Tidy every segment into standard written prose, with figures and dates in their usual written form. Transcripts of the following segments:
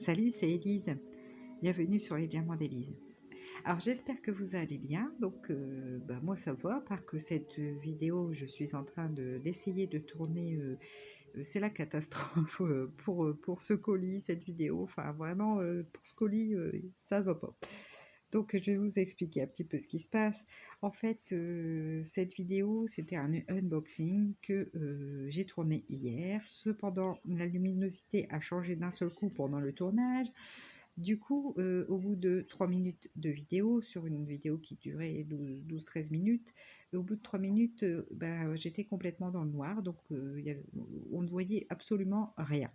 Salut, c'est Élise. Bienvenue sur les diamants d'Élise. Alors j'espère que vous allez bien. Donc moi ça va, à part que cette vidéo, je suis en train d'essayer de tourner, c'est la catastrophe pour ce colis, cette vidéo. Enfin vraiment, pour ce colis, ça va pas. Donc je vais vous expliquer un petit peu ce qui se passe. En fait, cette vidéo, c'était un unboxing que j'ai tourné hier. Cependant, la luminosité a changé d'un seul coup pendant le tournage. Du coup, au bout de 3 minutes de vidéo, sur une vidéo qui durait 12-13 minutes, au bout de 3 minutes, j'étais complètement dans le noir, donc on ne voyait absolument rien.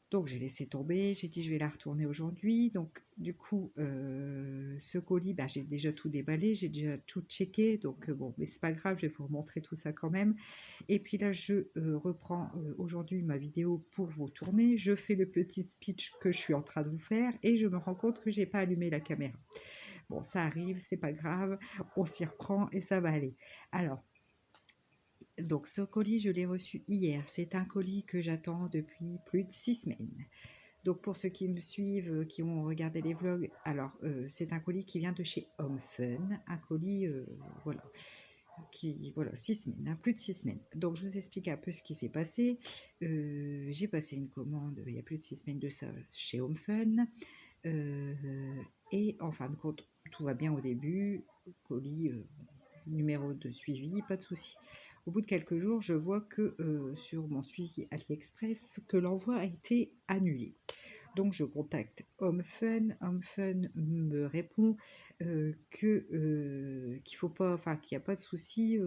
Donc j'ai laissé tomber, j'ai dit je vais la retourner aujourd'hui. Donc du coup, ce colis, j'ai déjà tout déballé, j'ai déjà tout checké. Donc bon, mais c'est pas grave, je vais vous remontrer tout ça quand même. Et puis là, je reprends aujourd'hui ma vidéo pour vous tourner. Je fais le petit speech que je suis en train de vous faire et je me rends compte que j'ai pas allumé la caméra. Bon, ça arrive, c'est pas grave, on s'y reprend et ça va aller. Alors, donc ce colis, je l'ai reçu hier. C'est un colis que j'attends depuis plus de 6 semaines. Donc pour ceux qui me suivent, qui ont regardé les vlogs, alors c'est un colis qui vient de chez Home Fun, un colis, voilà, voilà, 6 semaines, hein, plus de 6 semaines. Donc je vous explique un peu ce qui s'est passé. J'ai passé une commande il y a plus de 6 semaines de ça chez Home Fun, et en fin de compte, tout va bien au début, colis, numéro de suivi, pas de souci. Au bout de quelques jours, je vois que sur mon suivi AliExpress, que l'envoi a été annulé. Donc je contacte Home Fun. Home Fun me répond qu'il faut pas, enfin qu'il n'y a pas de souci,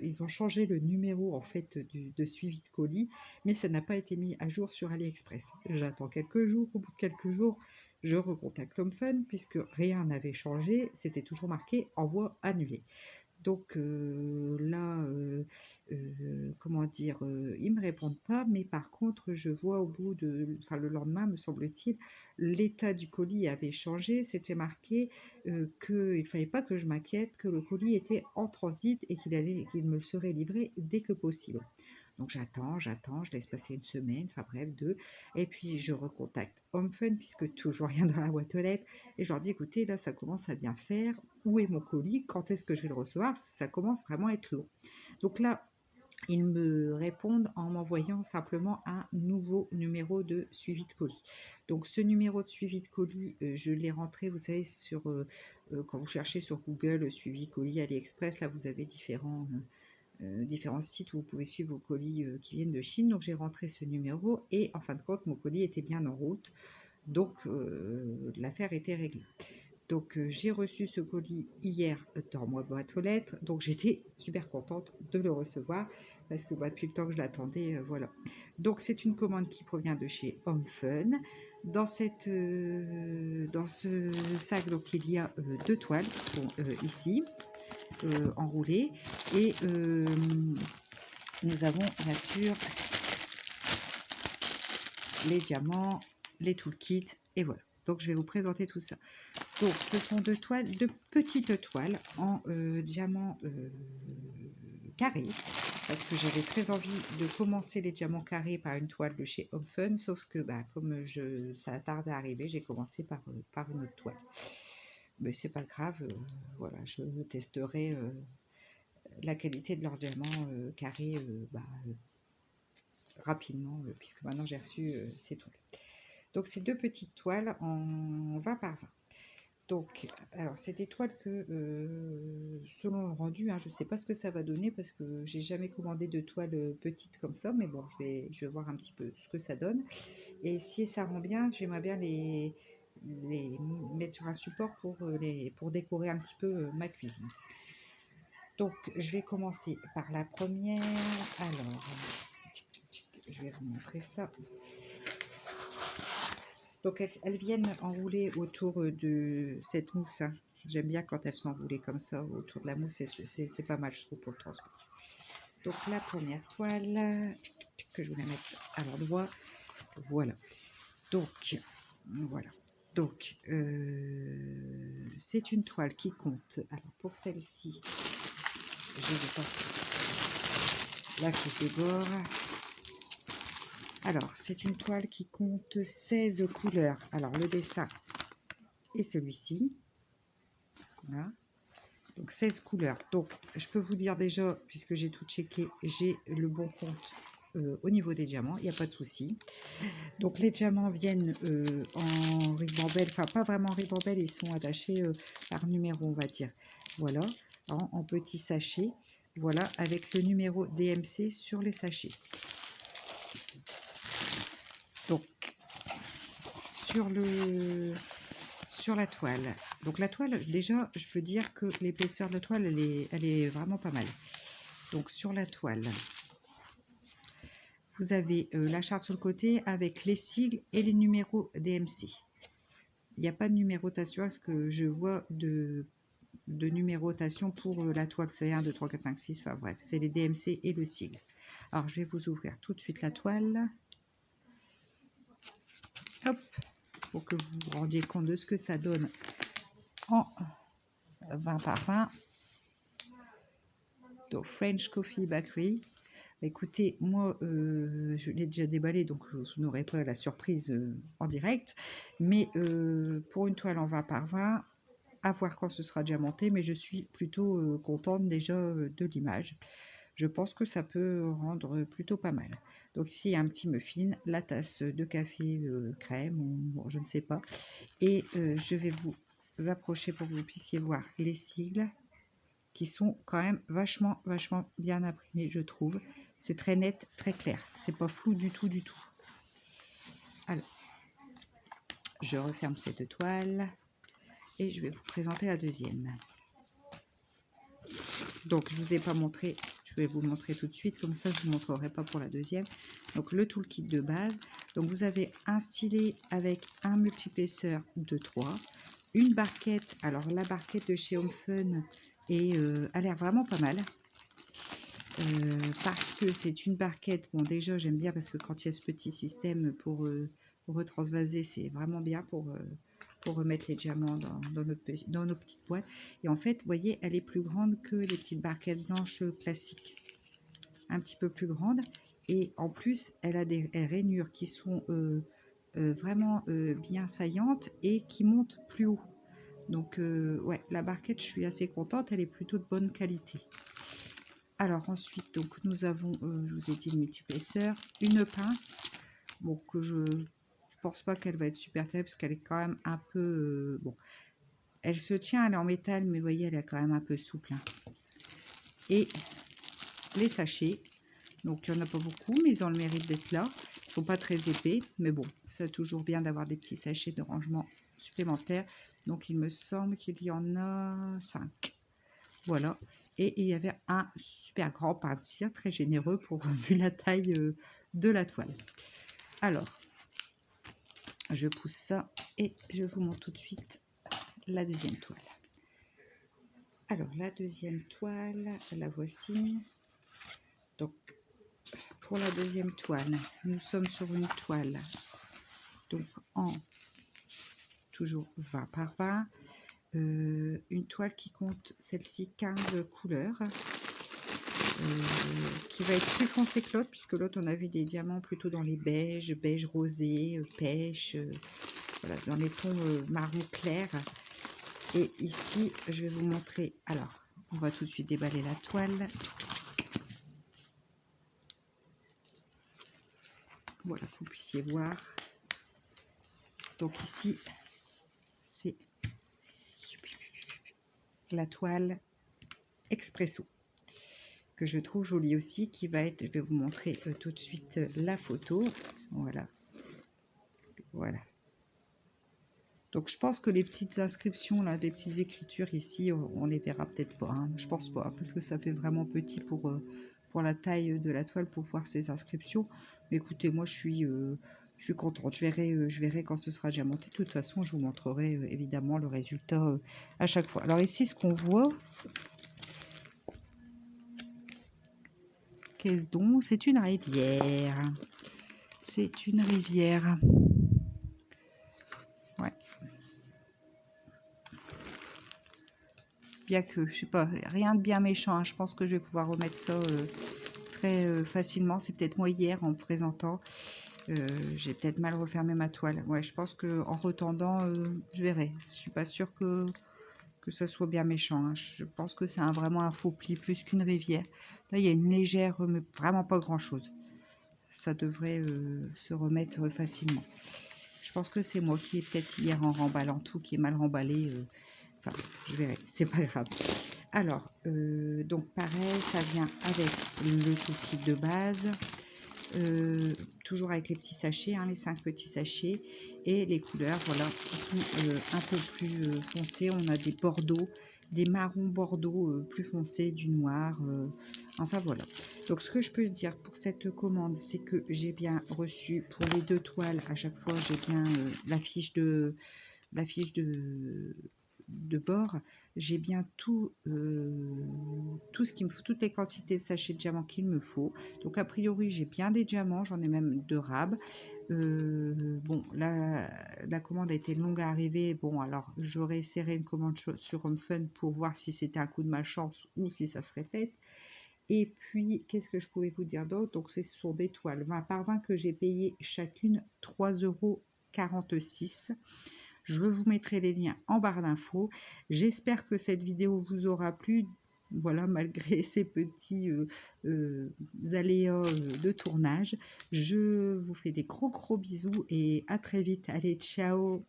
ils ont changé le numéro en fait de suivi de colis, mais ça n'a pas été mis à jour sur AliExpress. J'attends quelques jours. Au bout de quelques jours, je recontacte Home Fun puisque rien n'avait changé, c'était toujours marqué envoi annulé. Donc là, comment dire, ils me répondent pas, mais par contre, je vois au bout de, enfin le lendemain, me semble-t-il, l'état du colis avait changé. C'était marqué qu'il ne fallait pas que je m'inquiète, que le colis était en transit et qu'il me serait livré dès que possible. Donc j'attends, je laisse passer une semaine, enfin bref, 2, et puis je recontacte Home Fun puisque toujours rien dans la boîte aux lettres, et je leur dis écoutez, là ça commence à bien faire, où est mon colis, quand est-ce que je vais le recevoir, ça commence vraiment à être long. Donc là, ils me répondent en m'envoyant simplement un nouveau numéro de suivi de colis. Donc ce numéro de suivi de colis, je l'ai rentré, vous savez, quand vous cherchez sur Google suivi colis AliExpress, là vous avez différents sites où vous pouvez suivre vos colis qui viennent de Chine. Donc j'ai rentré ce numéro et en fin de compte mon colis était bien en route, donc l'affaire était réglée. Donc j'ai reçu ce colis hier dans ma boîte aux lettres, donc j'étais super contente de le recevoir parce que depuis le temps que je l'attendais, voilà. Donc c'est une commande qui provient de chez Home Fun. Dans ce sac, donc il y a 2 toiles qui sont ici enroulées, et nous avons bien sûr les diamants, les toolkits, et voilà. Donc je vais vous présenter tout ça. Donc ce sont deux petites toiles en diamants carrés, parce que j'avais très envie de commencer les diamants carrés par une toile de chez Home Fun, sauf que comme ça tarde à arriver, j'ai commencé par une autre toile. Mais c'est pas grave, voilà, je testerai la qualité de leurs diamants carrés rapidement, puisque maintenant j'ai reçu ces toiles. Donc c'est 2 petites toiles en 20 par 20. Donc, alors c'est des toiles que, selon le rendu, je ne sais pas ce que ça va donner parce que j'ai jamais commandé de toiles petites comme ça, mais bon, je vais voir un petit peu ce que ça donne. Et si ça rend bien, j'aimerais bien les mettre sur un support pour décorer un petit peu ma cuisine. Donc, je vais commencer par la première. Alors, je vais vous montrer ça. Donc elles viennent enrouler autour de cette mousse. J'aime bien quand elles sont enroulées comme ça autour de la mousse, c'est pas mal je trouve pour le transport. Donc la première toile, que je vais mettre à l'endroit, voilà. Donc voilà. Donc c'est une toile qui compte. Alors pour celle-ci, je vais sortir la coupe de bord. Alors, c'est une toile qui compte 16 couleurs. Alors, le dessin est celui-ci. Voilà. Donc, 16 couleurs. Donc, je peux vous dire déjà, puisque j'ai tout checké, j'ai le bon compte au niveau des diamants. Il n'y a pas de souci. Donc, les diamants viennent en ribambelle. Enfin, pas vraiment ribambelle. Ils sont attachés par numéro, on va dire. Voilà. En petits sachets. Voilà, avec le numéro DMC sur les sachets. Donc, sur la toile. Donc la toile, déjà, je peux dire que l'épaisseur de la toile, elle est vraiment pas mal. Donc sur la toile, vous avez la charte sur le côté avec les sigles et les numéros DMC. Il n'y a pas de numérotation à ce que je vois de numérotation pour la toile. Vous savez, 1, 2, 3, 4, 5, 6, enfin bref, c'est les DMC et le sigle. Alors, je vais vous ouvrir tout de suite la toile. Hop, pour que vous vous rendiez compte de ce que ça donne en 20 par 20. Donc, French Coffee Bakery. Écoutez, moi, je l'ai déjà déballé, donc je n'aurai pas la surprise en direct. Mais pour une toile en 20 par 20, à voir quand ce sera déjà monté, mais je suis plutôt contente déjà de l'image. Je pense que ça peut rendre plutôt pas mal. Donc ici, il y a un petit muffin, la tasse de café crème, ou bon, je ne sais pas. Et je vais vous approcher pour que vous puissiez voir les sigles qui sont quand même vachement bien imprimés, je trouve. C'est très net, très clair. C'est pas flou du tout, du tout. Alors, je referme cette toile et je vais vous présenter la deuxième. Donc, je vous ai pas montré, je vais vous montrer tout de suite, comme ça je vous montrerai pas pour la deuxième. Donc, le toolkit de base. Donc, vous avez un stylet avec un multiplesseur de 3, une barquette. Alors, la barquette de chez Home Fun a l'air vraiment pas mal. Parce que c'est une barquette, bon déjà j'aime bien parce que quand il y a ce petit système pour retransvaser, c'est vraiment bien pour remettre les diamants dans nos petites boîtes. Et en fait, vous voyez, elle est plus grande que les petites barquettes blanches classiques, un petit peu plus grande. Et en plus, elle a des rainures qui sont vraiment bien saillantes et qui montent plus haut. Donc ouais, la barquette, je suis assez contente, elle est plutôt de bonne qualité. Alors ensuite, donc nous avons, je vous ai dit, le multiplesseur, une pince, bon que je pense pas qu'elle va être super terrible parce qu'elle est quand même un peu, bon, elle se tient, elle est en métal, mais vous voyez, elle est quand même un peu souple. Hein. Et les sachets, donc il n'y en a pas beaucoup, mais ils ont le mérite d'être là. Ils ne sont pas très épais, mais bon, c'est toujours bien d'avoir des petits sachets de rangement supplémentaires. Donc il me semble qu'il y en a 5. Voilà, et il y avait un super grand pain de cire, très généreux pour vu la taille de la toile. Alors, je pousse ça et je vous montre tout de suite la deuxième toile. Alors, la deuxième toile, la voici. Donc, pour la deuxième toile, nous sommes sur une toile, donc en toujours 20 par 20. Une toile qui compte celle-ci 15 couleurs. Qui va être plus foncé que l'autre, puisque l'autre on a vu des diamants plutôt dans les beiges, beige rosé, pêche, voilà, dans les tons marron clair. Et ici, je vais vous montrer. Alors, on va tout de suite déballer la toile. Voilà, que vous puissiez voir. Donc ici, c'est la toile Expresso, que je trouve jolie aussi, qui va être, je vais vous montrer tout de suite la photo. Voilà. Voilà. Donc je pense que les petites inscriptions, là, des petites écritures ici, on les verra peut-être pas. Hein. Je pense pas, parce que ça fait vraiment petit pour la taille de la toile pour voir ces inscriptions. Mais écoutez, moi je suis contente. Je verrai quand ce sera déjà monté. De toute façon, je vous montrerai évidemment le résultat à chaque fois. Alors ici, ce qu'on voit, qu'est-ce donc? C'est une rivière. C'est une rivière. Ouais. Bien que, je sais pas, rien de bien méchant. Hein. Je pense que je vais pouvoir remettre ça très facilement. C'est peut-être moi hier en me présentant. J'ai peut-être mal refermé ma toile. Ouais, je pense que en retendant, je verrai. Je suis pas sûre que ça soit bien méchant, hein. Je pense que c'est vraiment un faux pli plus qu'une rivière. Là, il y a une légère, mais vraiment pas grand-chose. Ça devrait se remettre facilement. Je pense que c'est moi qui ai peut-être hier en remballant tout, qui est mal remballé. Enfin, je verrai, c'est pas grave. Alors, donc pareil, ça vient avec le tout kit de base. Toujours avec les petits sachets, hein, les 5 petits sachets. Et les couleurs, voilà, qui sont un peu plus foncées. On a des bordeaux, des marrons bordeaux plus foncés, du noir. Enfin voilà. Donc ce que je peux dire pour cette commande, c'est que j'ai bien reçu pour les 2 toiles, à chaque fois j'ai bien la fiche de bord. J'ai bien tout ce qu'il me faut, toutes les quantités de sachets de diamants qu'il me faut. Donc a priori j'ai bien des diamants, j'en ai même 2 rabs. Bon, la commande a été longue à arriver. Bon, alors j'aurais serré une commande sur Home Fun pour voir si c'était un coup de malchance ou si ça se répète. Et puis, qu'est-ce que je pouvais vous dire d'autre? Donc, ce sont des toiles 20 par 20 que j'ai payé chacune 3,46 €. Je vous mettrai les liens en barre d'infos. J'espère que cette vidéo vous aura plu. Voilà, malgré ces petits aléas de tournage. Je vous fais des gros bisous et à très vite. Allez, ciao!